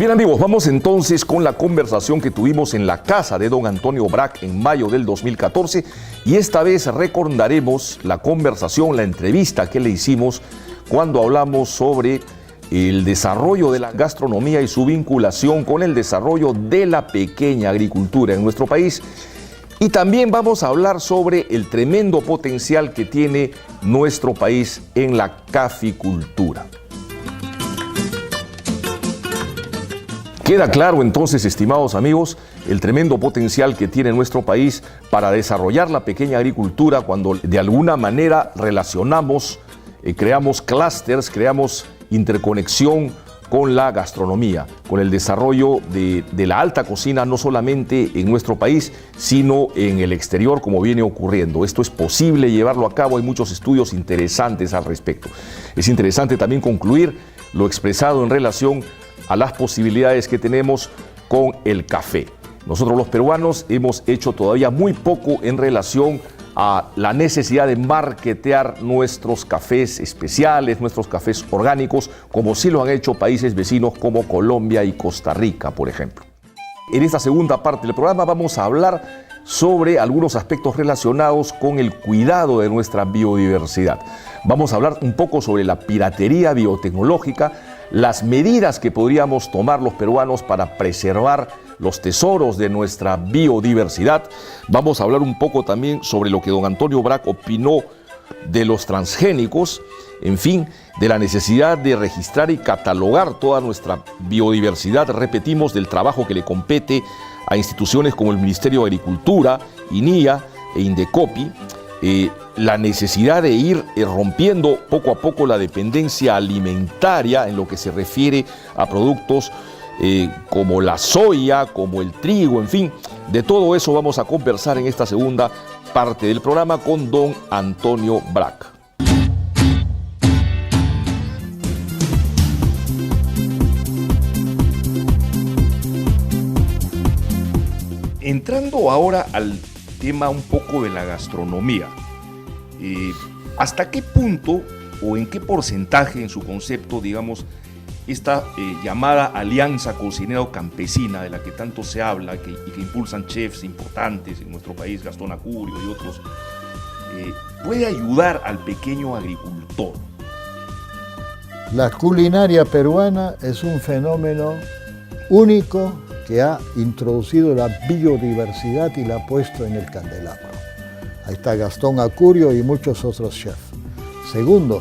Bien amigos, vamos entonces con la conversación que tuvimos en la casa de don Antonio Brac en mayo del 2014 y esta vez recordaremos la conversación, la entrevista que le hicimos cuando hablamos sobre el desarrollo de la gastronomía y su vinculación con el desarrollo de la pequeña agricultura en nuestro país. Y también vamos a hablar sobre el tremendo potencial que tiene nuestro país en la caficultura. Queda claro entonces, estimados amigos, el tremendo potencial que tiene nuestro país para desarrollar la pequeña agricultura cuando de alguna manera relacionamos, creamos clústeres, creamos interconexión con la gastronomía, con el desarrollo de la alta cocina, no solamente en nuestro país, sino en el exterior, como viene ocurriendo. Esto es posible llevarlo a cabo, hay muchos estudios interesantes al respecto. Es interesante también concluir lo expresado en relación a las posibilidades que tenemos con el café. Nosotros los peruanos hemos hecho todavía muy poco en relación a la necesidad de marketear nuestros cafés especiales, nuestros cafés orgánicos, como sí lo han hecho países vecinos como Colombia y Costa Rica, por ejemplo. En esta segunda parte del programa vamos a hablar sobre algunos aspectos relacionados con el cuidado de nuestra biodiversidad. Vamos a hablar un poco sobre la piratería biotecnológica, las medidas que podríamos tomar los peruanos para preservar los tesoros de nuestra biodiversidad. Vamos a hablar un poco también sobre lo que don Antonio Brac opinó de los transgénicos, en fin, de la necesidad de registrar y catalogar toda nuestra biodiversidad. Repetimos, del trabajo que le compete a instituciones como el Ministerio de Agricultura, INIA e Indecopi, la necesidad de ir rompiendo poco a poco la dependencia alimentaria en lo que se refiere a productos como la soya, como el trigo, en fin. De todo eso vamos a conversar en esta segunda parte del programa con don Antonio Brac. Entrando ahora al tema un poco de la gastronomía, ¿hasta qué punto o en qué porcentaje en su concepto, digamos, esta llamada alianza cocinero-campesina de la que tanto se habla y que impulsan chefs importantes en nuestro país, Gastón Acurio y otros, puede ayudar al pequeño agricultor? La culinaria peruana es un fenómeno único que ha introducido la biodiversidad y la ha puesto en el candelabro. Ahí está Gastón Acurio y muchos otros chefs. Segundo,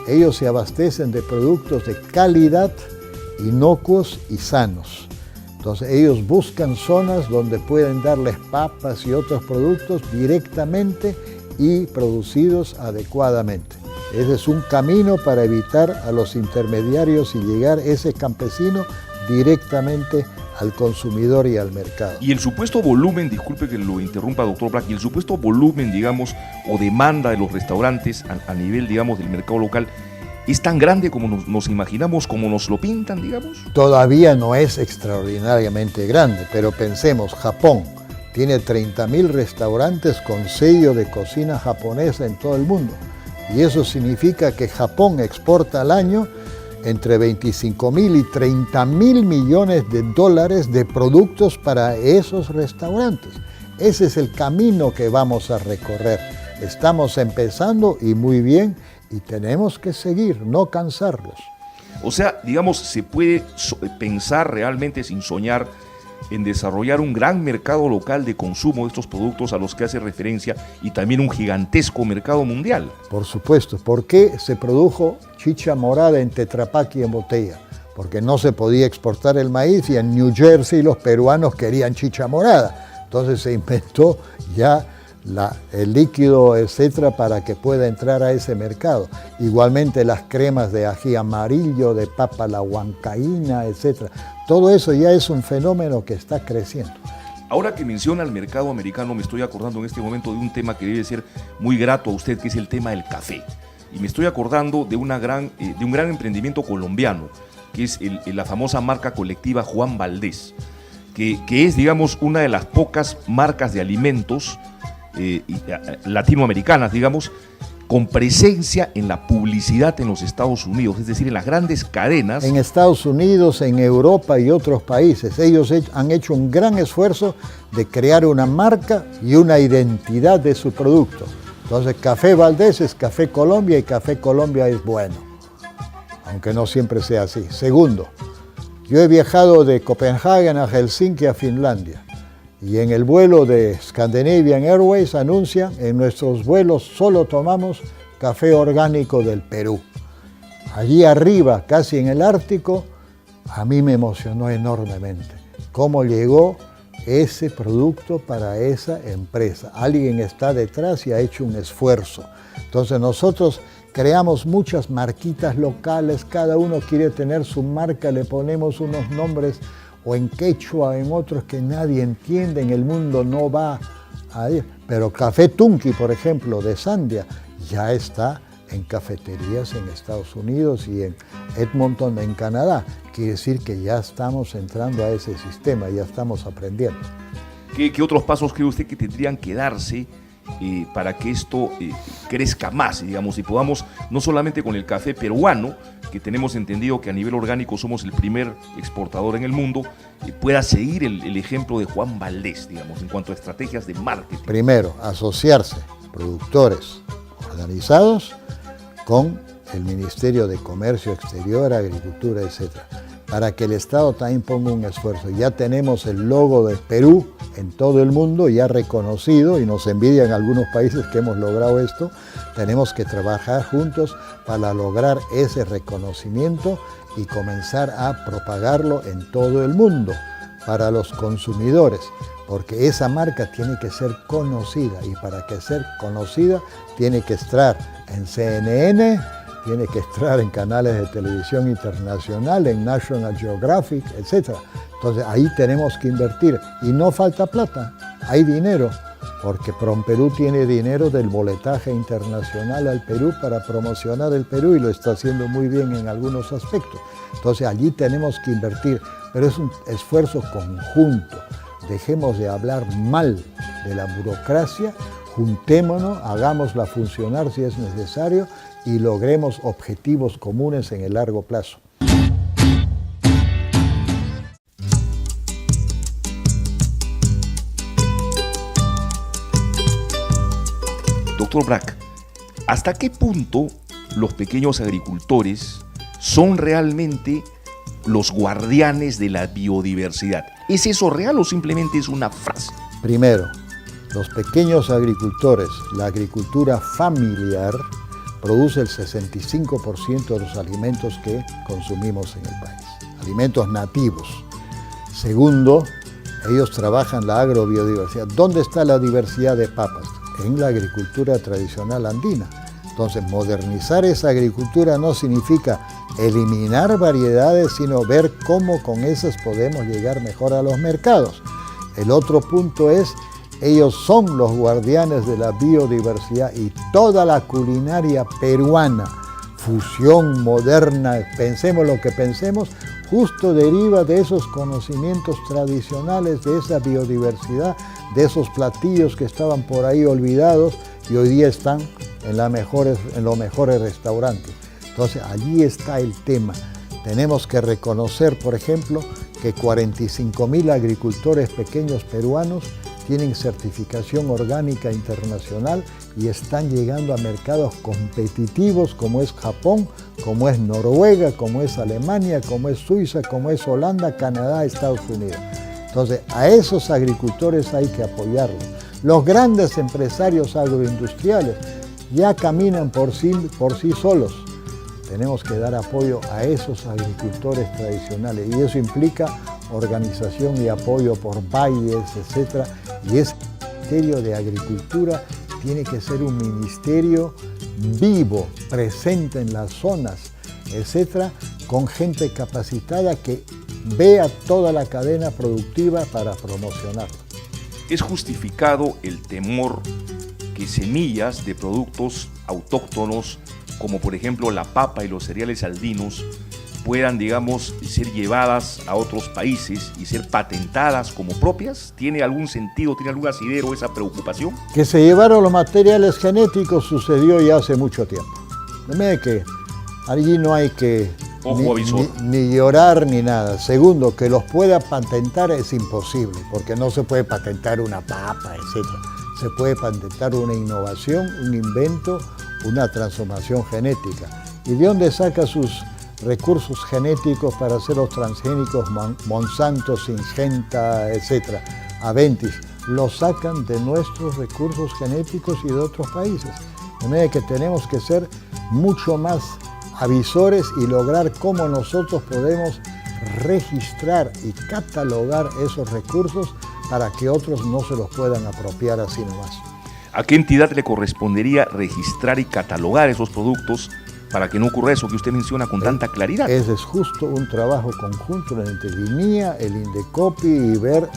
ellos se abastecen de productos de calidad, inocuos y sanos. Entonces ellos buscan zonas donde pueden darles papas y otros productos directamente y producidos adecuadamente. Ese es un camino para evitar a los intermediarios y llegar ese campesino directamente al consumidor y al mercado. Y el supuesto volumen, disculpe que lo interrumpa, doctor Brac, y el supuesto volumen, digamos, o demanda de los restaurantes a nivel, digamos, del mercado local, ¿es tan grande como nos imaginamos, como nos lo pintan, digamos? Todavía no es extraordinariamente grande, pero pensemos, Japón tiene 30.000 restaurantes con sello de cocina japonesa en todo el mundo. Y eso significa que Japón exporta al año entre 25.000 y 30.000 millones de dólares de productos para esos restaurantes. Ese es el camino que vamos a recorrer. Estamos empezando y muy bien, y tenemos que seguir, no cansarlos. O sea, digamos, se puede pensar realmente sin soñar en desarrollar un gran mercado local de consumo de estos productos a los que hace referencia y también un gigantesco mercado mundial. Por supuesto. ¿Por qué se produjo chicha morada en Tetra Pak y en botella? Porque no se podía exportar el maíz y en New Jersey los peruanos querían chicha morada. Entonces se inventó ya el líquido, etcétera, para que pueda entrar a ese mercado. Igualmente las cremas de ají amarillo, de papa la huancaína, etcétera. Todo eso ya es un fenómeno que está creciendo. Ahora que menciona el mercado americano, me estoy acordando en este momento de un tema que debe ser muy grato a usted, que es el tema del café. Y me estoy acordando de un gran emprendimiento colombiano, que es la famosa marca colectiva Juan Valdés, que es, digamos, una de las pocas marcas de alimentos latinoamericanas, digamos, con presencia en la publicidad en los Estados Unidos, es decir, en las grandes cadenas. En Estados Unidos, en Europa y otros países, ellos han hecho un gran esfuerzo de crear una marca y una identidad de su producto. Entonces, Café Valdés es Café Colombia y Café Colombia es bueno, aunque no siempre sea así. Segundo, yo he viajado de Copenhague a Helsinki a Finlandia y en el vuelo de Scandinavian Airways anuncian: en nuestros vuelos solo tomamos café orgánico del Perú. Allí arriba, casi en el Ártico, a mí me emocionó enormemente cómo llegó ese producto para esa empresa. Alguien está detrás y ha hecho un esfuerzo. Entonces nosotros creamos muchas marquitas locales, cada uno quiere tener su marca, le ponemos unos nombres o en quechua, en otros que nadie entiende, en el mundo no va a ir. Pero Café Tunki, por ejemplo, de Sandia, ya está en cafeterías en Estados Unidos y en Edmonton, en Canadá. Quiere decir que ya estamos entrando a ese sistema, ya estamos aprendiendo. ¿Qué otros pasos cree usted que tendrían que darse para que esto crezca más, digamos, y podamos, no solamente con el café peruano, que tenemos entendido que a nivel orgánico somos el primer exportador en el mundo, pueda seguir el ejemplo de Juan Valdés, digamos, en cuanto a estrategias de marketing? Primero, asociarse productores organizados con el Ministerio de Comercio Exterior, Agricultura, etc., para que el Estado también ponga un esfuerzo. Ya tenemos el logo de Perú en todo el mundo, ya reconocido, y nos envidian algunos países que hemos logrado esto. Tenemos que trabajar juntos para lograr ese reconocimiento y comenzar a propagarlo en todo el mundo para los consumidores, porque esa marca tiene que ser conocida, y para que ser conocida tiene que estar en CNN, tiene que estar en canales de televisión internacional, en National Geographic, etc. Entonces ahí tenemos que invertir y no falta plata, hay dinero, porque PromPerú tiene dinero del boletaje internacional al Perú para promocionar el Perú y lo está haciendo muy bien en algunos aspectos. Entonces allí tenemos que invertir, pero es un esfuerzo conjunto. Dejemos de hablar mal de la burocracia, juntémonos, hagámosla funcionar si es necesario y logremos objetivos comunes en el largo plazo. Doctor Brack, ¿hasta qué punto los pequeños agricultores son realmente los guardianes de la biodiversidad? ¿Es eso real o simplemente es una frase? Primero, los pequeños agricultores, la agricultura familiar, produce el 65% de los alimentos que consumimos en el país, alimentos nativos. Segundo, ellos trabajan la agrobiodiversidad. ¿Dónde está la diversidad de papas? En la agricultura tradicional andina. Entonces, modernizar esa agricultura no significa eliminar variedades, sino ver cómo con esas podemos llegar mejor a los mercados. El otro punto es, ellos son los guardianes de la biodiversidad y toda la culinaria peruana, fusión moderna, pensemos lo que pensemos, justo deriva de esos conocimientos tradicionales, de esa biodiversidad, de esos platillos que estaban por ahí olvidados y hoy día están en los mejores restaurantes. Entonces allí está el tema. Tenemos que reconocer, por ejemplo, que 45.000 agricultores pequeños peruanos tienen certificación orgánica internacional y están llegando a mercados competitivos como es Japón, como es Noruega, como es Alemania, como es Suiza, como es Holanda, Canadá, Estados Unidos. Entonces, a esos agricultores hay que apoyarlos. Los grandes empresarios agroindustriales ya caminan por sí solos. Tenemos que dar apoyo a esos agricultores tradicionales y eso implica organización y apoyo por valles, etc. Y ese Ministerio de Agricultura tiene que ser un ministerio vivo, presente en las zonas, etc., con gente capacitada que vea toda la cadena productiva para promocionarla. ¿Es justificado el temor que semillas de productos autóctonos, como por ejemplo la papa y los cereales andinos, puedan, digamos, ser llevadas a otros países y ser patentadas como propias? ¿Tiene algún sentido, tiene algún asidero esa preocupación? Que se llevaron los materiales genéticos sucedió ya hace mucho tiempo. De manera que allí no hay que ni llorar ni nada. Segundo, que los pueda patentar es imposible, porque no se puede patentar una papa, etc. Se puede patentar una innovación, un invento, una transformación genética. ¿Y de dónde saca sus recursos genéticos para hacer los transgénicos Monsanto, Syngenta, etc.? Aventis, los sacan de nuestros recursos genéticos y de otros países. De manera que tenemos que ser mucho más avisores y lograr cómo nosotros podemos registrar y catalogar esos recursos para que otros no se los puedan apropiar así nomás. ¿A qué entidad le correspondería registrar y catalogar esos productos para que no ocurra eso que usted menciona con tanta claridad? Ese es justo un trabajo conjunto entre el INIA, el INDECOPI y ver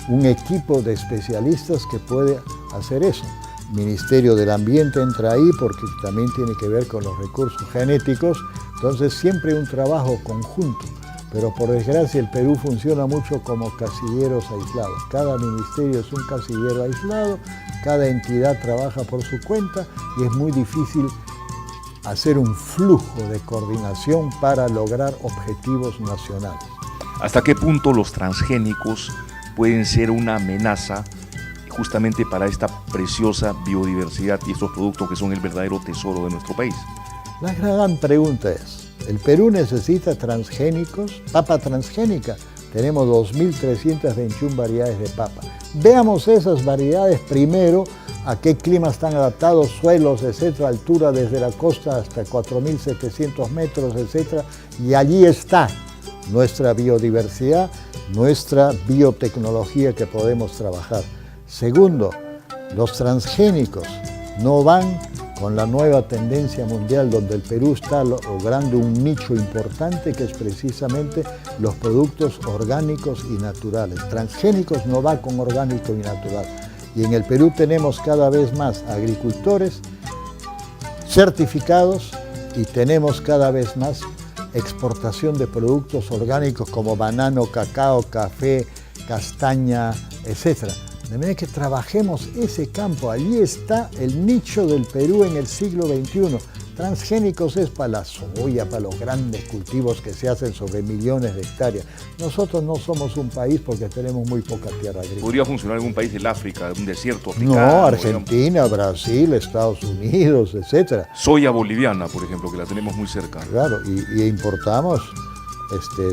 un equipo de especialistas que puede hacer eso. El Ministerio del Ambiente entra ahí porque también tiene que ver con los recursos genéticos, entonces siempre un trabajo conjunto. Pero por desgracia el Perú funciona mucho como casilleros aislados. Cada ministerio es un casillero aislado, cada entidad trabaja por su cuenta y es muy difícil hacer un flujo de coordinación para lograr objetivos nacionales. ¿Hasta qué punto los transgénicos pueden ser una amenaza justamente para esta preciosa biodiversidad y estos productos que son el verdadero tesoro de nuestro país? La gran pregunta es, ¿el Perú necesita transgénicos? Papa transgénica. Tenemos 2.321 variedades de papa. Veamos esas variedades primero, a qué clima están adaptados, suelos, etcétera, altura desde la costa hasta 4.700 metros, etcétera. Y allí está nuestra biodiversidad, nuestra biotecnología que podemos trabajar. Segundo, los transgénicos no van con la nueva tendencia mundial donde el Perú está logrando un nicho importante que es precisamente los productos orgánicos y naturales. Transgénicos no va con orgánico y natural. Y en el Perú tenemos cada vez más agricultores certificados y tenemos cada vez más exportación de productos orgánicos como banano, cacao, café, castaña, etc. De manera que trabajemos ese campo. Allí está el nicho del Perú en el siglo XXI. Transgénicos es para la soya, para los grandes cultivos que se hacen sobre millones de hectáreas. Nosotros no somos un país porque tenemos muy poca tierra agrícola. ¿Podría funcionar en un país del África, un desierto africano? No, Argentina, digamos, Brasil, Estados Unidos, etc. Soya boliviana, por ejemplo, que la tenemos muy cerca. Claro, y importamos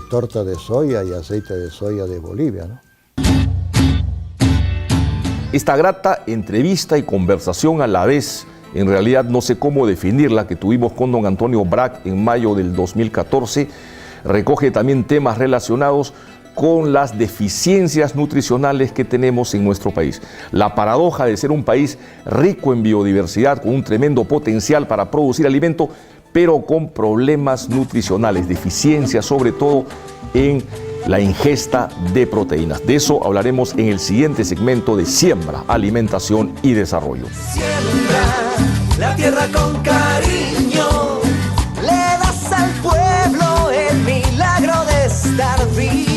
torta de soya y aceite de soya de Bolivia, ¿no? Esta grata entrevista y conversación a la vez, en realidad no sé cómo definirla, que tuvimos con don Antonio Brac en mayo del 2014, recoge también temas relacionados con las deficiencias nutricionales que tenemos en nuestro país. La paradoja de ser un país rico en biodiversidad, con un tremendo potencial para producir alimento, pero con problemas nutricionales, deficiencias sobre todo en la ingesta de proteínas. De eso hablaremos en el siguiente segmento de Siembra, Alimentación y Desarrollo. Siembra la tierra con cariño, le das al pueblo el milagro de estar vivo.